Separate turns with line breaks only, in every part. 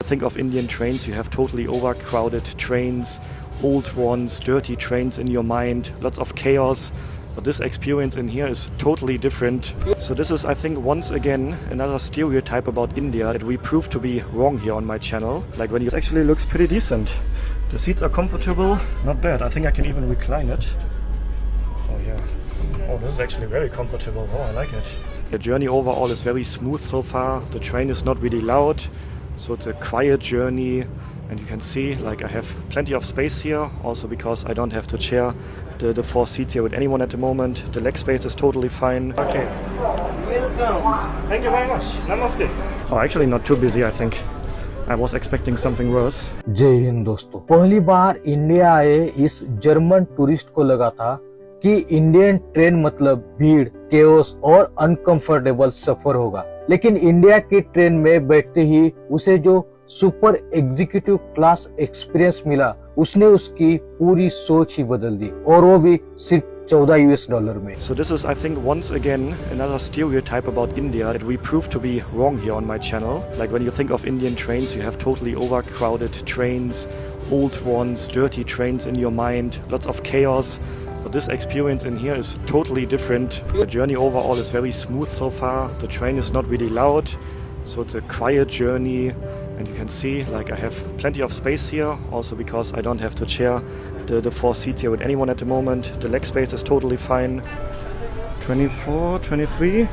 think of Indian trains, you have totally overcrowded trains, old ones, dirty trains in your mind, lots of chaos. But this experience in here is totally different. So this is, I think, once again another stereotype about India that we prove to be wrong here on my channel. Like when you... It actually looks pretty decent. The seats are comfortable, not bad. I think I can even recline it. Oh yeah. Oh, this is actually very comfortable. Oh, I like it. The journey overall is very smooth so far. The train is not really loud, so it's a quiet journey. And you can see, like, I have plenty of space here, also because I don't have to share the 4 seats here with anyone at the moment. The leg space is totally fine. Okay. Welcome. Thank you very much. Namaste. Oh, actually not too busy, I think. I was expecting something worse.
जय हिंद दोस्तों, पहली बार India आए इस German tourist को लगा था कि Indian train मतलब भीड़, केओस और अनकंफर्टेबल सफर होगा, लेकिन इंडिया की ट्रेन में बैठते ही उसे जो सुपर एग्जीक्यूटिव क्लास एक्सपीरियंस मिला, उसने उसकी पूरी सोच ही बदल दी, और वो भी सिर्फ $14 में.
So this is, I think, once again another stereotype about India that we prove to be wrong here on my channel. Like when you think of Indian trains, you have totally overcrowded trains, old ones, dirty trains in your mind, lots of chaos. But this experience in here is totally different. The journey overall is very smooth so far. The train is not really loud, so it's a quiet journey. And you can see, like, I have plenty of space here, also because I don't have to share the 4 seats here with anyone at the moment. The leg space is totally fine. 24, 23.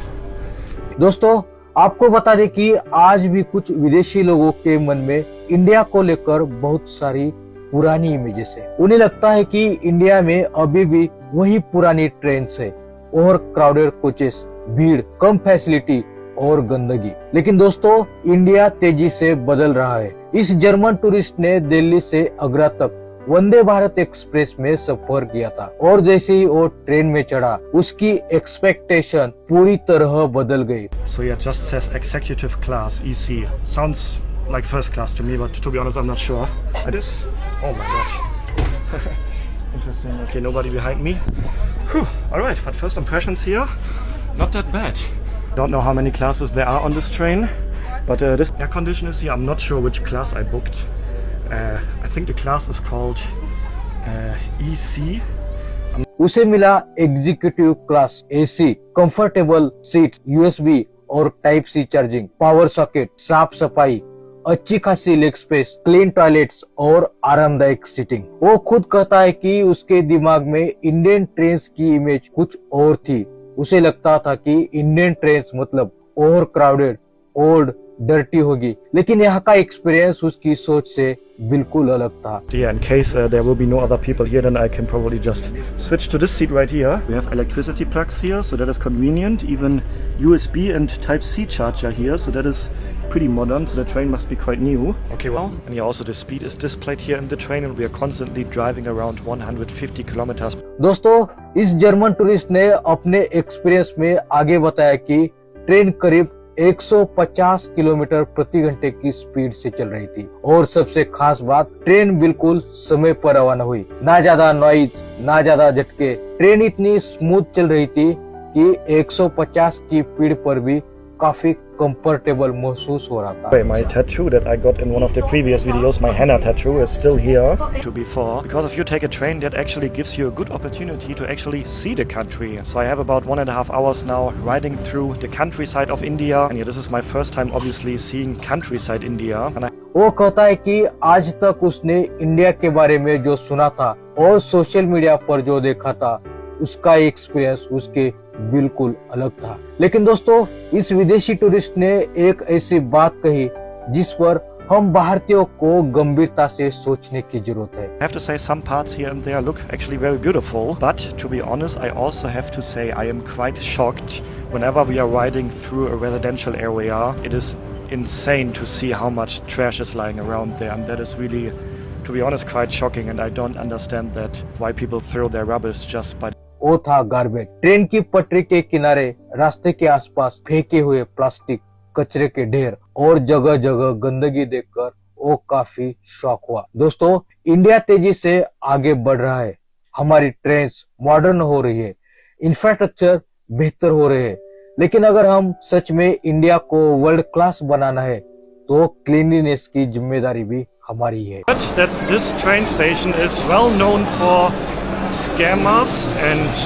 दोस्तों, आपको बता दें कि आज भी कुछ विदेशी लोगों के मन में इंडिया को लेकर बहुत सारी पुरानी इमेजेस है. उन्हें लगता है कि इंडिया में अभी भी वही पुरानी ट्रेन है, ओवर क्राउडेड कोचेस, भीड़, कम फैसिलिटी और गंदगी. लेकिन दोस्तों, इंडिया तेजी से बदल रहा है. इस जर्मन टूरिस्ट ने दिल्ली से आगरा तक वंदे भारत एक्सप्रेस में सफर किया था, और जैसे ही वो ट्रेन में चढ़ा, उसकी एक्सपेक्टेशन पूरी तरह बदल गई.
So yeah, just says executive class, EC. Sounds like first class to me, but to be honest, I'm not sure. It is? Oh my gosh. Interesting. Okay, nobody behind me. Whew. All right, but first impressions here, not that bad. Don't know how many classes there are on this train, but this air condition is here. I'm not sure which class I booked. I think the class is called EC.
उसे मिला executive class AC, comfortable seats, USB और type C charging, power socket, साफ सफाई, अच्छी खासी leg space, clean toilets और आरामदायक seating. वो खुद कहता है कि उसके दिमाग में इंडियन ट्रेन्स की इमेज कुछ और थी. उसे लगता था कि इंडियन ट्रेन्स मतलब ओवर क्राउडेड, ओल्ड, डर्टी होगी, लेकिन यहाँ का एक्सपीरियंस उसकी सोच से बिल्कुल अलग था.
Yeah, in case there will be no other people here, then I can probably just switch to this seat right here. We have electricity plugs here, so that is convenient. Even USB and Type-C charger here, so that is pretty modern, so the train must be quite new. Okay, well, and yeah, also the speed is displayed here in the train, and we are constantly driving around 150 kilometers.
दोस्तों, इस German tourist ने अपने experience में आगे बताया कि train करीब 150 kilometre प्रति घंटे की स्पीड से चल रही थी, और सबसे खास बात, ट्रेन बिल्कुल समय पर रवाना हुई. ना ज्यादा नॉइज, ना ज्यादा झटके. ट्रेन इतनी स्मूथ चल रही थी कि 150 की स्पीड पर भी काफी कंफर्टेबल महसूस हो रहा था.
My tattoo that I got in one of the previous videos, my henna tattoo, is still here. To before, because if you take a train, that actually gives you a good opportunity to actually see the country. So I have about 1.5 hours now riding through the countryside of India, and yeah, this is my first time obviously seeing countryside India. And
वो कहता है कि आज तक उसने India के बारे में जो सुना था और सोशल मीडिया पर जो देखा था, उसका एक्सपीरियंस उसके बिल्कुल अलग था. लेकिन दोस्तों, इस विदेशी टूरिस्ट ने एक ऐसी बात कही जिस पर हम भारतीयों को गंभीरता से सोचने की जरूरत है.
I have to say some parts here and there look actually very beautiful, but to be honest, I also have to say I am quite shocked whenever we are riding through a residential area. It is insane to see how much trash is lying around there, and that is really, to be honest, quite shocking, and I don't understand that why people throw their rubbish just by.
वो था garbage. Train की पटरी के किनारे, रास्ते के आसपास फेंके हुए प्लास्टिक, कचरे के ढेर और जगह जगह गंदगी देखकर वो काफी शॉक हुआ. दोस्तों, इंडिया तेजी से आगे बढ़ रहा है. हमारी ट्रेन मॉडर्न हो रही है, इंफ्रास्ट्रक्चर बेहतर हो रहे हैं, लेकिन अगर हम सच में इंडिया को वर्ल्ड क्लास बनाना है, तो क्लीनलीनेस की जिम्मेदारी भी हमारी है।
But that this train station is well known for scammers and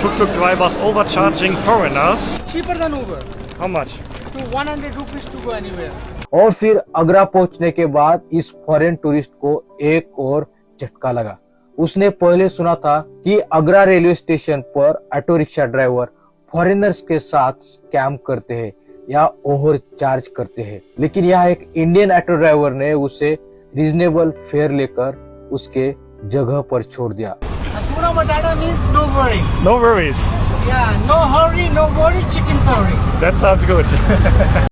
tuk-tuk drivers overcharging foreigners.
Cheaper than Uber.
How much?
To 100 rupees to go anywhere.
और फिर आगरा पहुंचने के बाद इस फॉरेन टूरिस्ट को एक और झटका लगा। उसने पहले सुना था कि आगरा रेलवे स्टेशन पर ऑटो रिक्शा ड्राइवर फॉरेनर्स के साथ स्कैम करते हैं या ओवर चार्ज करते हैं, लेकिन यहाँ एक इंडियन ऑटो ड्राइवर ने उसे रीजनेबल फेयर लेकर उसके जगह पर छोड़ दिया।
Hakuna Matata means no worries.
No worries.
Yeah, no hurry, no worry, chicken curry.
That sounds good.